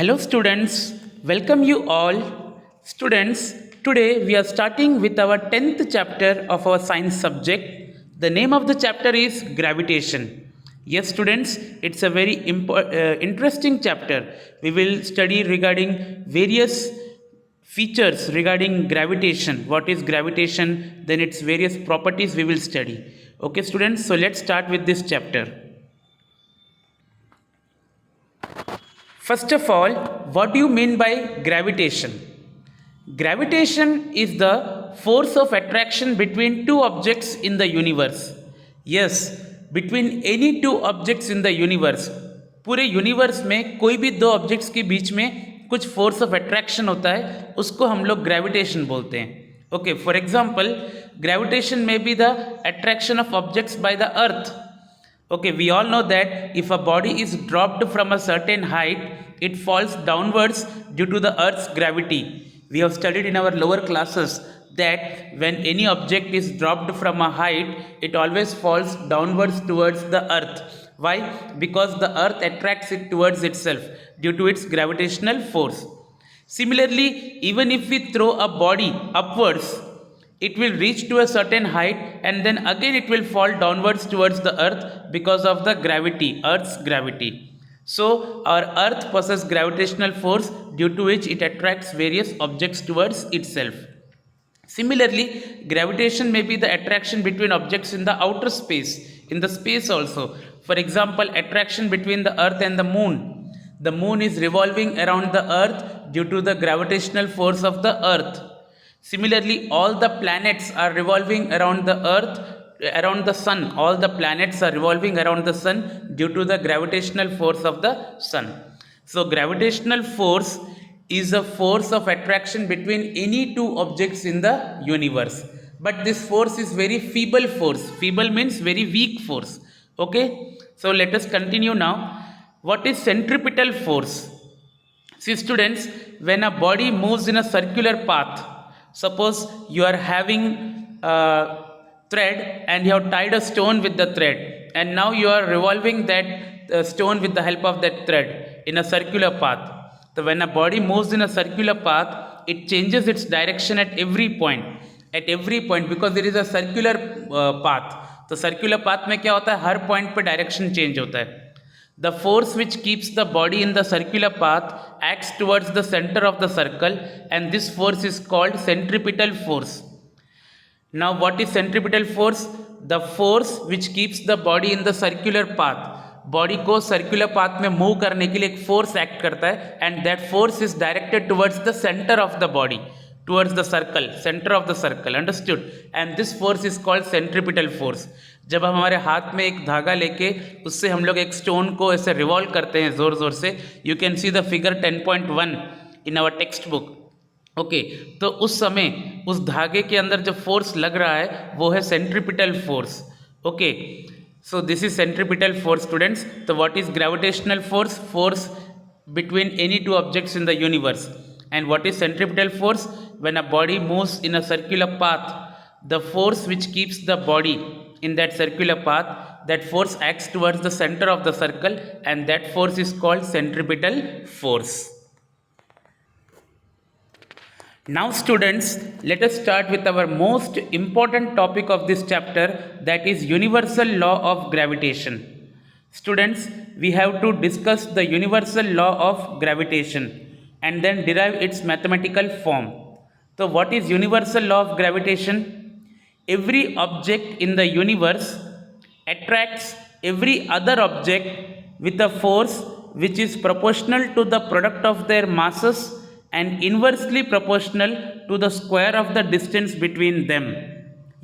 Hello students, welcome you all. Students, today we are starting with our 10th chapter of our science subject. The name of the chapter is gravitation. Yes students, it's a very interesting chapter. We will study regarding various features regarding gravitation. What is gravitation? Then its various properties we will study. Okay students, so let's start with this chapter. First of all, what do you mean by gravitation? Gravitation is the force of attraction between two objects in the universe. Yes, between any two objects in the universe. पूरे universe में कोई भी दो objects के बीच में कुछ force of attraction होता है, उसको हम लोग ग्रेविटेशन बोलते हैं. ओके, फॉर एग्जांपल ग्रेविटेशन में be the attraction of objects by the earth. Okay, we all know that if a body is dropped from a certain height, it falls downwards due to the Earth's gravity. We have studied in our lower classes that when any object is dropped from a height, it always falls downwards towards the Earth. Why? Because the Earth attracts it towards itself due to its gravitational force. Similarly, even if we throw a body upwards, it will reach to a certain height and then again it will fall downwards towards the earth because of the gravity, earth's gravity. So our earth possesses gravitational force due to which it attracts various objects towards itself. Similarly, gravitation may be the attraction between objects in the outer space, in the space also. For example, attraction between the earth and the moon. The moon is revolving around the earth due to the gravitational force of the earth. Similarly, all the planets are revolving around the earth, around the sun. All the planets are revolving around the sun due to the gravitational force of the sun. So gravitational force is a force of attraction between any two objects in the universe. But this force is very feeble force. Feeble means very weak force. Okay, so let us continue now. What is centripetal force? See students, when a body moves in a circular path, suppose you are having a thread and you have tied a stone with the thread, and now you are revolving that stone with the help of that thread in a circular path. So when a body moves in a circular path, it changes its direction at every point. At every point, because it is a circular path. तो circular path में क्या होता है, हर point पे direction change होता है. The force which keeps the body in the circular path acts towards the center of the circle, and this force is called centripetal force. Now what is centripetal force? The force which keeps the body in the circular path. Body को circular path में move करने के लिए एक force act करता है, and that force is directed towards the centre of the body, towards the circle, center of the circle. Understood? And this force is called centripetal force. जब हम हमारे हाथ में एक धागा लेके उससे हम लोग एक स्टोन को ऐसे रिवॉल्व करते हैं ज़ोर ज़ोर से, you can see the figure 10.1 in our text book. Okay, तो उस समय उस धागे के अंदर जो फोर्स लग रहा है वो है centripetal force. Okay, so this is centripetal force students. तो what is gravitational force? Force between any two objects in the universe. And what is centripetal force? When a body moves in a circular path, the force which keeps the body in that circular path, that force acts towards the center of the circle, and that force is called centripetal force. Now students, let us start with our most important topic of this chapter, that is universal law of gravitation. Students, we have to discuss the universal law of gravitation and then derive its mathematical form. So what is universal law of gravitation? Every object in the universe attracts every other object with a force which is proportional to the product of their masses and inversely proportional to the square of the distance between them.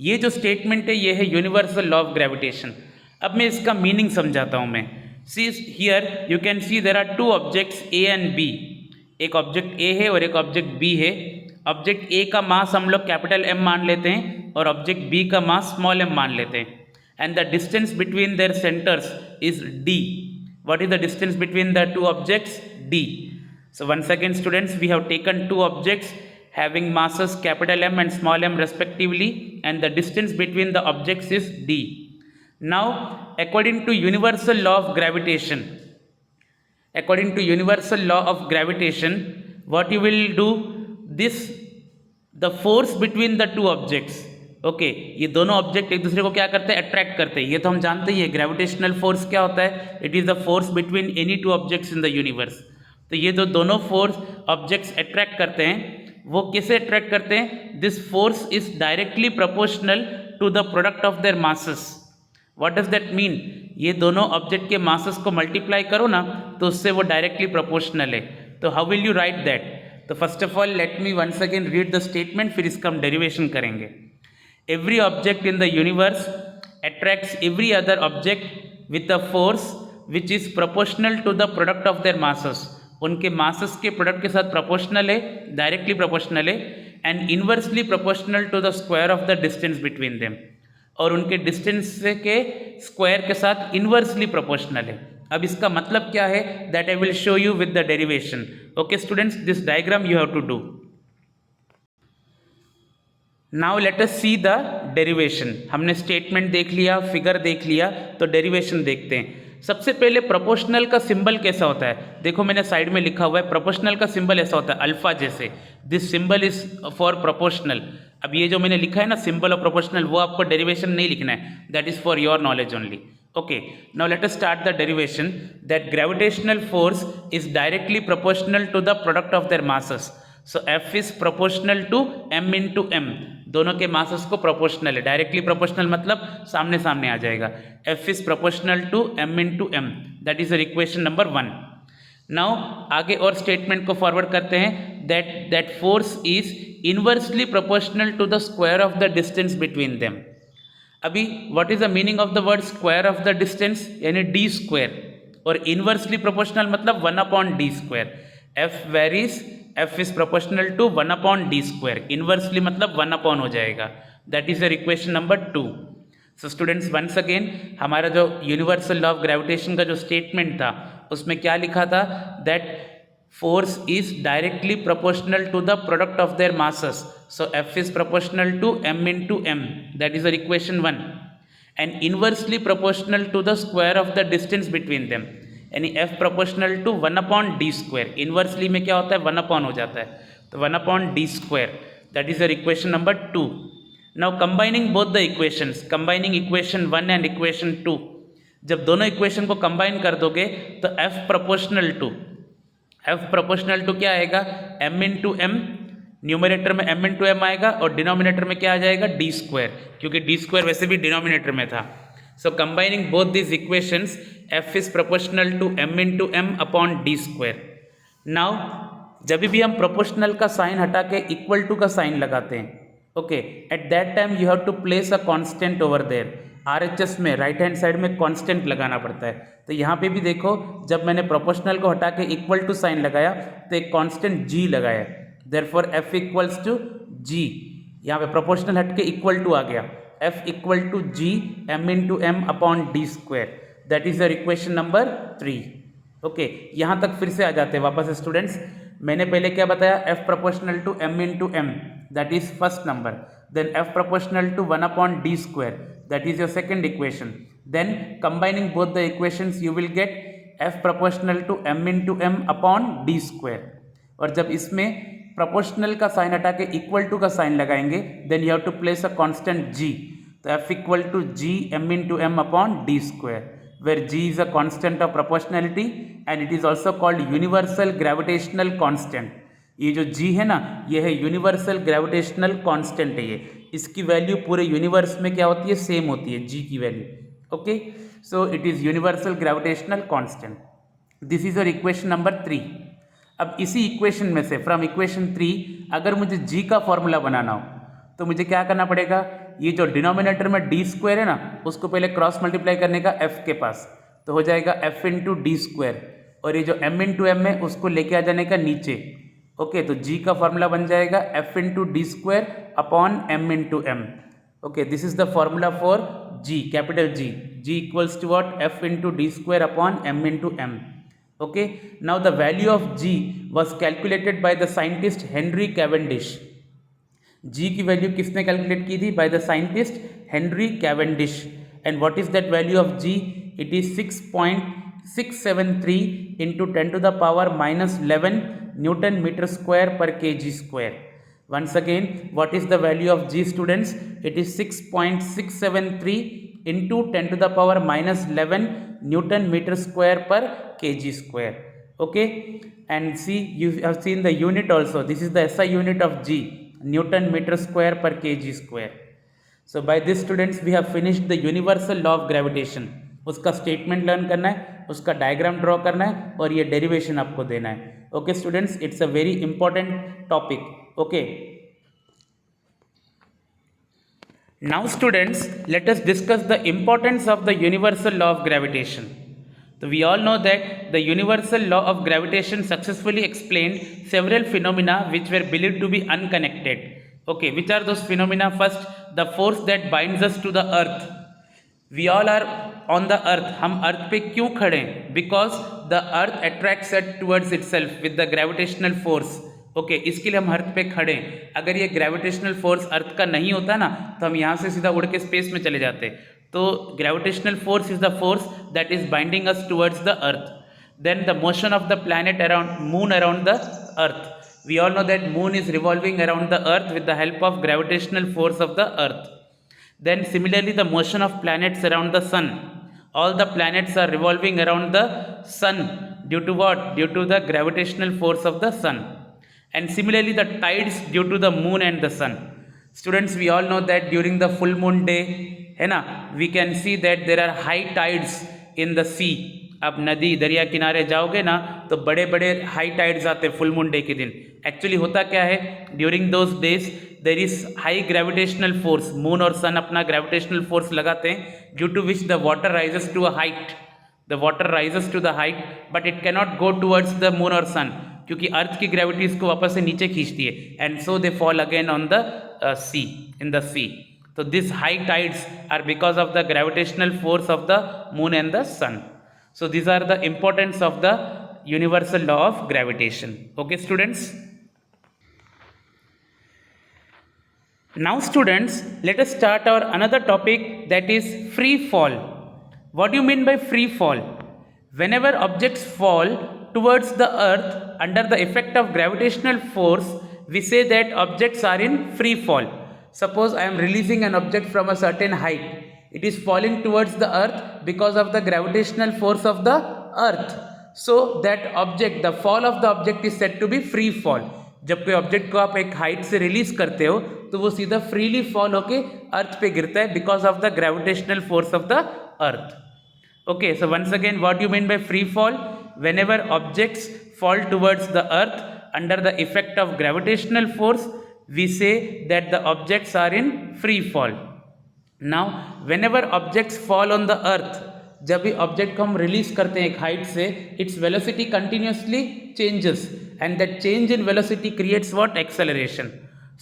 ये जो statement है ये है universal law of gravitation. अब मैं इसका meaning समझाता हूँ मैं. See here you can see there are two objects A and B. एक ऑब्जेक्ट ए है और एक ऑब्जेक्ट बी है. ऑब्जेक्ट ए का मास हम लोग कैपिटल एम मान लेते हैं और ऑब्जेक्ट बी का मास स्मॉल एम मान लेते हैं, and the distance between their centres is D. What is the distance between the two objects? D. So once again students, we have taken two objects having masses capital M and small m respectively, and the distance between the objects is d. Now according to universal law of gravitation, according to universal law of gravitation, what you will do, this the force between the two objects, okay ये दोनों object एक दूसरे को क्या करते हैं, attract करते हैं, ये तो हम जानते ही है। ग्रेविटेशनल फोर्स क्या होता है, it is the force between any two objects in the universe. तो ये जो दोनों फोर्स ऑब्जेक्ट्स अट्रैक्ट करते हैं, वो किसे अट्रैक्ट करते हैं, this force is directly proportional to the product of their masses. What does that mean, ये दोनों ऑब्जेक्ट के मासेस को मल्टीप्लाई करो ना, तो उससे वो डायरेक्टली प्रोपोर्शनल है। तो how will you write that, तो first of all let me once again read the statement, फिर इसका हम डेरिवेशन करेंगे। Every object in the universe attracts every other object with a force which is proportional to the product of their masses. उनके masses के product के साथ proportional है, directly proportional है, and inversely proportional to the square of the distance between them. और उनके distance के square के साथ inversely proportional है। अब इसका मतलब क्या है, that I will show you with the derivation. Okay students, this diagram you have to do. Now let us see the derivation. हमने स्टेटमेंट देख लिया, फिगर देख लिया, तो डेरिवेशन देखते हैं। सबसे पहले प्रोपोर्शनल का सिंबल कैसा होता है, देखो मैंने साइड में लिखा हुआ है, प्रोपोर्शनल का सिंबल ऐसा होता है अल्फा जैसे, this symbol is for proportional. अब ये जो मैंने लिखा है ना सिंबल ऑफ प्रोपोर्शनल, वो आपको डेरिवेशन नहीं लिखना है, that is for your knowledge only. Okay, now let us start the derivation, that gravitational force is directly proportional to the product of their masses. So F is proportional to M into M, दोनों के masses को proportional है, directly proportional मतलब सामने सामने आ जाएगा। F is proportional to M into M, that is equation number 1। Now आगे और स्टेटमेंट को फॉरवर्ड करते हैं, that force is inversely proportional to the square of the distance between them. अभी what is the meaning of the word square of the distance, यानी D square, और inversely proportional मतलब 1/d square. F varies, F is proportional to 1/d square, inversely मतलब 1 हो जाएगा, that is your equation number 2। So students once again, हमारा जो universal law of gravitation का जो स्टेटमेंट था, उसमें क्या लिखा था, that force is directly proportional to the product of their masses. So F is proportional to M into M, that is your equation 1, and inversely proportional to the square of the distance between them, यानी f proportional to 1/d square, inversely में क्या होता है 1 हो जाता है, तो 1/d square, that is your equation number 2। Now combining both the equations, combining equation 1 and equation 2, जब दोनों इक्वेशन को कंबाइन कर दोगे तो f प्रोपोर्शनल टू क्या आएगा, m इंटू एम, न्यूमरेटर में m इंटू एम आएगा, और डिनोमिनेटर में क्या आ जाएगा, d स्क्वायर, क्योंकि d स्क्वायर वैसे भी डिनोमिनेटर में था। So combining both these equations, f is proportional to m into m upon d square. Now जब भी हम प्रोपोर्शनल का साइन हटा के इक्वल टू का साइन लगाते हैं, okay, at that time you have to place a constant over there. RHS में राइट हैंड साइड में कांस्टेंट लगाना पड़ता है, तो यहाँ पे भी देखो जब मैंने प्रोपोर्शनल को हटा के इक्वल टू साइन लगाया तो एक कांस्टेंट g लगाया, therefore f equals to g, यहाँ पे प्रोपोर्शनल हट के इक्वल टू आ गया, f equal to g m into M upon D square, that is your equation number 3। Okay, यहाँ तक फिर से आ जाते हैं वापस स्टूडेंट्स। मैंने पहले क्या बताया, f proportional to m into M, that is first number, then f proportional to 1/d square, that is your second equation, then combining both the equations you will get f proportional to m into M upon D square, और जब इसमें proportional का sign हटा के equal to का sign लगाएंगे, then you have to place a constant g, तो f equal to g m into M upon D square, where g is a constant of proportionality and it is also called universal gravitational constant. ये जो g है ना, ये है universal gravitational constant है, ये इसकी वैल्यू पूरे यूनिवर्स में क्या होती है, सेम होती है g की value. Okay, so it is universal gravitational constant, this is your equation number 3। अब इसी इक्वेशन में से फ्रॉम इक्वेशन 3 अगर मुझे g का फॉर्मूला बनाना हो तो मुझे क्या करना पड़ेगा, ये जो डिनोमिनेटर में डी स्क्वायर है ना, उसको पहले क्रॉस मल्टीप्लाई करने का f के पास, तो हो जाएगा f इंटू डी स्क्वायर, और ये जो m इंटू एम है उसको लेके आ जाने का नीचे। ओके, तो g का फॉर्मूला बन जाएगा f into D square upon m into M. Okay, this is the formula for g, capital g equals to what, f into D square upon m into M. Okay, now the value of g was calculated by the scientist Henry Cavendish. g की value किसने calculate की थी, by the scientist Henry Cavendish, and what is that value of g, it is 6.0 673 into 10 to the power minus 11 Newton meter square per kg square. Once again, what is the value of G, students? It is 6.673 into 10 to the power minus 11 Newton meter square per kg square. Okay, and see, you have seen the unit also. This is the SI unit of G, Newton meter square per kg square. So by this, students, we have finished the universal law of gravitation. उसका statement learn करना है, उसका diagram draw करना है और ये derivation आपको देना है. Okay students, it's a very important topic. Okay, now students, let us discuss the importance of the universal law of gravitation. So we all know that the universal law of gravitation successfully explained several phenomena which were believed to be unconnected. Okay, which are those phenomena? First, the force that binds us to the earth. We all are on the earth. हम earth पे क्यों खड़े हैं? Because the earth attracts us towards itself with the gravitational force. Okay, इसके लिए हम अर्थ पे खड़े हैं. अगर ये ग्रेविटेशनल फोर्स अर्थ का नहीं होता ना, तो हम यहाँ से सीधा उड़ के स्पेस में चले जाते. तो gravitational force is the force that is binding us towards the earth. Then the motion of the planet around moon around the earth. We all know that moon is revolving around the earth with the help of gravitational force of the earth. Then similarly, the motion of planets around the sun. All the planets are revolving around the sun due to what? Due to the gravitational force of the sun. And similarly, the tides due to the moon and the sun. Students, we all know that during the full moon day, है ना, we can see that there are high tides in the sea. अब नदी दरिया किनारे जाओगे ना, तो बड़े बड़े हाई टाइड्स आते हैं फुल मून डे के दिन. एक्चुअली होता क्या है, during those days there is high gravitational force. Moon और सन अपना ग्रेविटेशनल फोर्स लगाते हैं, due to which the water rises to a height. The water rises to the height, but it cannot go towards the moon और sun, क्योंकि अर्थ की gravity इसको वापस से नीचे खींचती है. And so they fall again on the sea, in the sea. तो this high tides are because of the gravitational force of the moon and the sun. So these are the importance of the universal law of gravitation. Okay students. Now students, let us start our another topic, that is free fall. What do you mean by free fall? Whenever objects fall towards the earth under the effect of gravitational force, we say that objects are in free fall. Suppose I am releasing an object from a certain height. It is falling towards the earth because of the gravitational force of the earth. So that object, the fall of the object is said to be free fall. जब कोई object को आप एक height से release करते हो, तो वो सीधा फ्रीली फॉल होके अर्थ पे गिरता है because of the gravitational force of the earth. Okay, so once again, what you mean by free fall? Whenever objects fall towards the earth under the effect of gravitational force, we say that the objects are in free fall. Now, whenever objects fall on the earth, जब भी object को हम release करते हैं एक height से, its velocity continuously changes and that change in velocity creates what? Acceleration.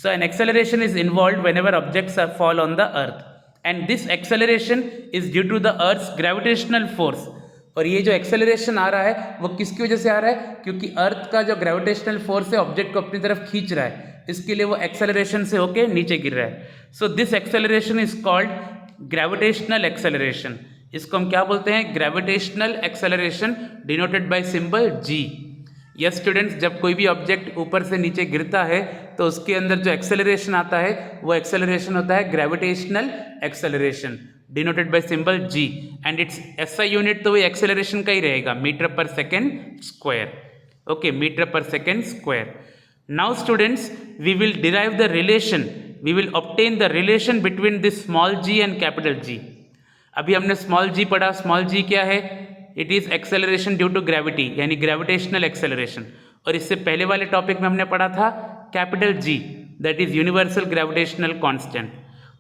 So an acceleration is involved whenever objects are fall on the earth, and this acceleration is due to the earth's gravitational force. और ये जो acceleration आ रहा है वो किसकी वजह से आ रहा है? क्योंकि अर्थ का जो ग्रेविटेशनल फोर्स है ऑब्जेक्ट को अपनी तरफ खींच रहा है, इसके लिए वो एक्सेलरेशन से होके नीचे गिर रहा है. So this acceleration is called gravitational acceleration. इसको हम क्या बोलते हैं? Gravitational acceleration, denoted by symbol G. Yes students, जब कोई भी ऑब्जेक्ट ऊपर से नीचे गिरता है तो उसके अंदर जो एक्सेलरेशन आता है वो एक्सेलरेशन होता है gravitational acceleration, denoted by symbol G. And it's SI unit तो वो एक्सेलरेशन का ही रहेगा, metre per second square. Okay, metre per second square. Now students, we will derive the relation, we will obtain the relation between this small g and capital G. अभी हमने small g पढ़ा. small g क्या है? It is acceleration due to gravity, यानी gravitational acceleration. और इससे पहले वाले टॉपिक में हमने पढ़ा था capital G, that is universal gravitational constant.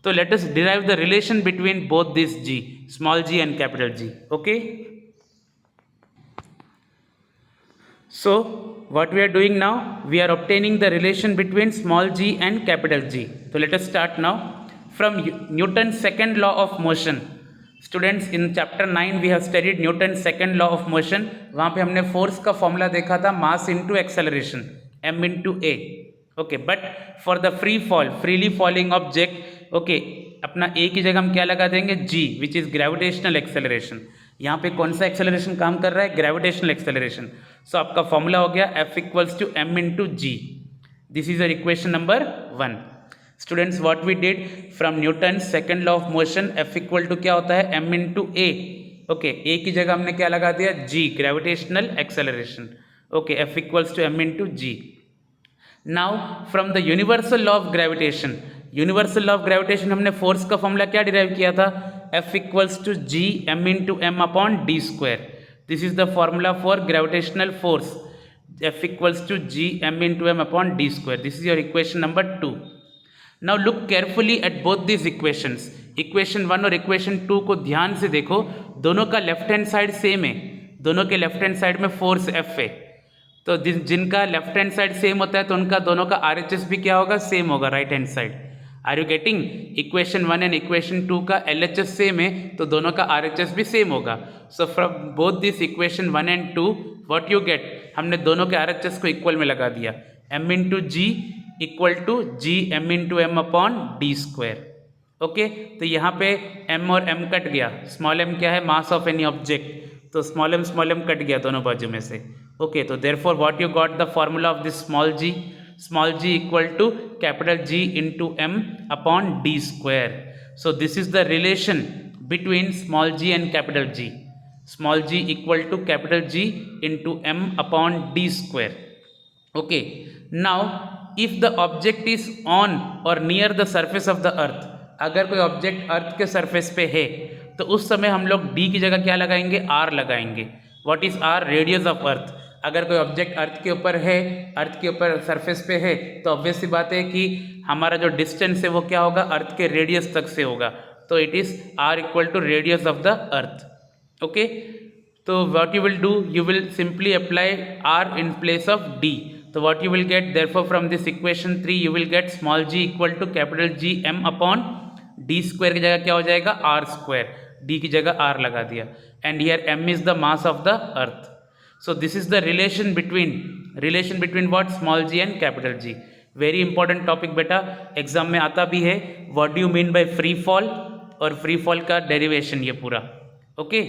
तो let us derive the relation between both this g, small g and capital G. Okay? So what we are doing now, we are obtaining the relation between small g and capital G. So let us start now from Newton's second law of motion. Students, in chapter 9 we have studied Newton's second law of motion. वहाँ पे हमने force का formula देखा था, mass into acceleration, m into a. Okay, but for the free fall, freely falling object, okay, अपना a की जगह हम क्या लगा देंगे? G, which is gravitational acceleration. यहाँ पे कौन सा एक्सेलरेशन काम कर रहा है? Gravitational acceleration. सो आपका फॉर्मूला हो गया F equals to m into G. This is your equation number 1. Students, what we did from Newton second law of motion, F equal to क्या होता है? m into A. Okay, A की जगह हमने क्या लगा दिया? G, gravitational acceleration. Okay, F equals to m into G. Now from the universal law of gravitation, universal law of gravitation हमने फोर्स का फॉर्मूला क्या डिराइव किया था? F equals to G m into M upon D square. This is the formula for gravitational force. F equals to G m into M upon D square. This is your equation number 2. Now look carefully at both this equations. Equation 1 और equation 2 को ध्यान से देखो. दोनों का left hand side same है. दोनों के लेफ्ट हैंड साइड में फोर्स F है. तो जिनका लेफ्ट हैंड साइड सेम होता है तो उनका दोनों का RHS भी क्या होगा? सेम होगा, right hand side. Are you getting? Equation 1 and equation 2 का LHS सेम है तो दोनों का RHS भी सेम होगा. So from both this equation 1 and 2 what you get? हमने दोनों के RHS को इक्वल में लगा दिया. m into G equal to G m into M upon D square. Okay, तो यहाँ पे m और m कट गया. स्मॉल m क्या है? Mass of any object. तो स्मॉल m कट गया दोनों बाजू में से. ओके, तो therefore what you got the formula of this small g equal to capital G into m upon D square. So this is the relation between small g and capital G. Small g equal to capital G into m upon D square. Okay, now if the object is on or near the surface of the earth, अगर कोई object अर्थ के surface पे है तो उस समय हम लोग d की जगह क्या लगाएंगे? r लगाएंगे. What is r? Radius of अर्थ. अगर कोई ऑब्जेक्ट अर्थ के ऊपर है, अर्थ के ऊपर सरफेस पे है, तो ऑब्वियस सी बात है कि हमारा जो डिस्टेंस है वो क्या होगा? अर्थ के रेडियस तक से होगा. तो it is r equal to radius of the earth. Okay, तो what you will do? You will simply apply r in place of d. तो what you will get? Therefore from this equation 3 you will get small g equal to capital G m upon D square की जगह क्या हो जाएगा? r square. d की जगह r लगा दिया. And here m is the mass of the earth. So this is the relation between what? Small g and capital G. Very important topic बेटा, एग्जाम में आता भी है. What do you mean by free fall? और free fall का derivation ये पूरा. Okay,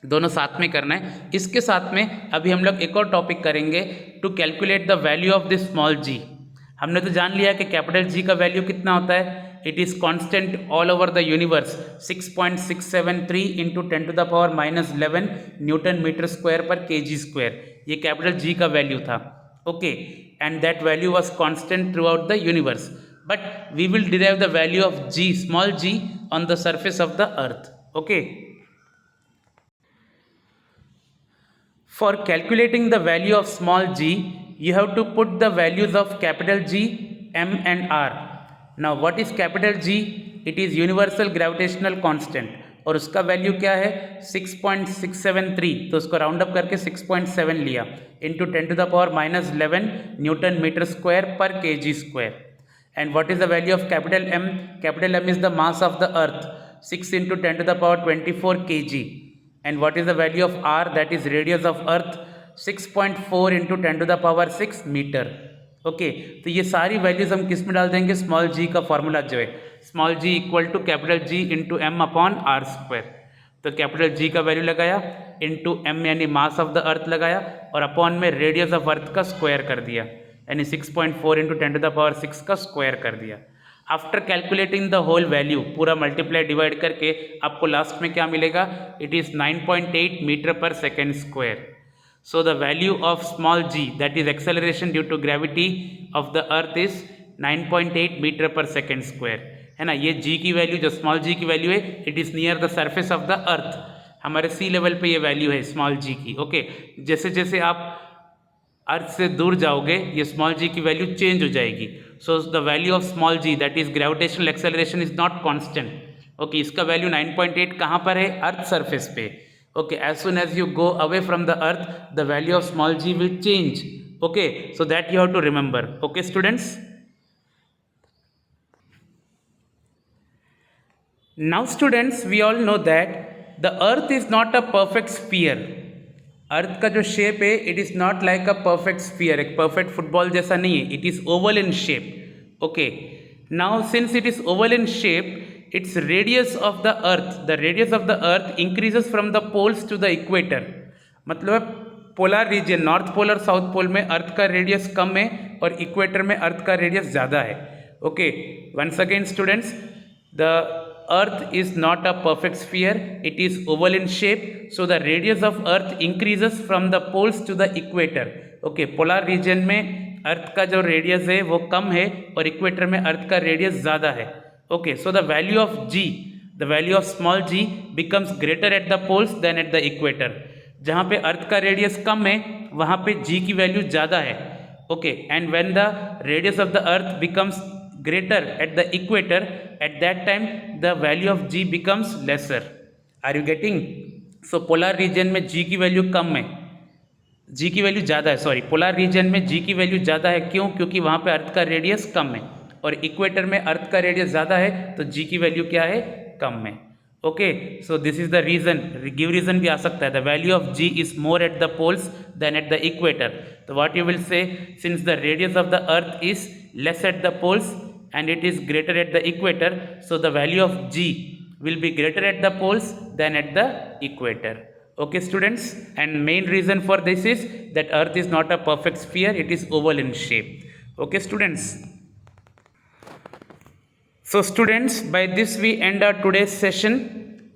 दोनों साथ में करना है. इसके साथ में अभी हम लोग एक और टॉपिक करेंगे to calculate the value of this small g. हमने तो जान लिया कि कैपिटल G का वैल्यू कितना होता है? It is constant all over the universe 6.673 into 10 to the power -11 newton metre square per kg square. ये कैपिटल G का वैल्यू था. ओके, and that value was constant throughout the universe. But we will derive the value of g, small g, on the surface of the earth. Okay, for calculating the value of small g you have to put the values of capital G, M and R. Now what is capital G? It is universal gravitational constant और उसका value क्या है? 6.673. तो उसको round up करके 6.7 लिया into 10 to the power -11 newton metre square per kg square. And what is the value of capital M? Capital M is the mass of the earth, 6 into 10 to the power 24 kg. And what is the value of R? That is radius of earth, 6.4 into 10 to the power 6 metre. Okay, तो ये सारी values हम किस में डाल देंगे? Small g का formula जो है small g equal to capital G into M upon R square. तो कैपिटल G का वैल्यू लगाया इंटू m यानी मास ऑफ द अर्थ लगाया और अपॉन में रेडियस ऑफ अर्थ का स्क्वायर कर दिया यानी 6.4 इंटू 10 टू द पावर 6 का स्क्वायर कर दिया. After calculating the whole value पूरा मल्टीप्लाई डिवाइड करके आपको लास्ट में क्या मिलेगा? It is 9.8 metre per second square. So the value of small g, that is acceleration due to gravity of the earth, is 9.8 metre per second square. है ना, ये g की वैल्यू जो स्मॉल g की value है, it is near the surface of the अर्थ. हमारे सी level पे ये वैल्यू है स्मॉल g की. ओके, जैसे जैसे आप अर्थ से दूर जाओगे ये स्मॉल g की वैल्यू चेंज हो जाएगी. सो the value of small g, that is gravitational acceleration, is not constant. Okay, इसका वैल्यू 9.8 कहाँ पर है? अर्थ सरफेस पे. Okay, as soon as you go away from the earth, the value of small g will change. Okay, so that you have to remember. Okay, students. Now, students, we all know that the earth is not a perfect sphere. अर्थ का जो shape है, it is not like a perfect sphere. एक perfect football जैसा नहीं है. It is Oval in shape. Okay, now since it is Oval in shape, its radius of the earth increases from the poles to the equator. मतलब polar region, north pole और south pole में earth का radius कम है और equator में earth का radius ज़्यादा है. Okay, once again students, the earth is not a perfect sphere, it is oval in shape, so the radius of earth increases from the poles to the equator. Okay, polar region में earth का जो radius है वो कम है और equator में earth का radius ज़्यादा है. Okay, so the value of g, the value of small g becomes greater at the poles than at the equator. जहाँ पे अर्थ का रेडियस कम है वहाँ पे जी की वैल्यू ज़्यादा है. Okay, and when the radius of the earth becomes greater at the equator, eight that time the value of ji becomes laser. Are you getting? So polar region में जी की वैल्यू कम है, जी की वैल्यू ज़्यादा है, sorry, polar region में जी की value ज़्यादा है. क्यों? क्योंकि वहाँ पे अर्थ का रेडियस कम है और इक्वेटर में अर्थ का रेडियस ज़्यादा है तो जी की वैल्यू क्या है? कम है. Okay, so this is the reason. Give reason भी आ सकता है. The value of G is more at the poles than at the equator. तो what you will say, since the radius of the earth is less at the poles and it is greater at the equator, so the value of g will be greater at the poles than at the equator. Okay students, and main reason for this is that earth is not a perfect sphere, it is oval in shape. Okay students, so students, by this we end our today's session.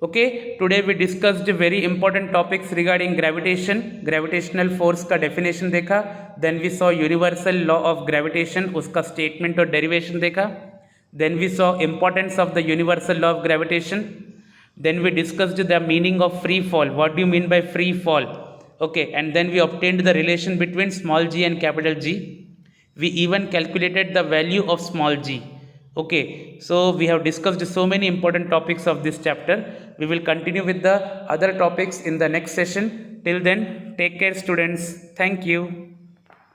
Okay, today we discussed very important topics regarding gravitation, gravitational force का definition देखा, then we saw universal law of gravitation, उसका statement और derivation देखा, then we saw importance of the universal law of gravitation, then we discussed the meaning of free fall, what do you mean by free fall. Okay, and then we obtained the relation between small g and capital G. We even calculated the value of small g. Okay, so we have discussed so many important topics of this chapter. We will continue with the other topics in the next session. Till then, take care students. Thank you.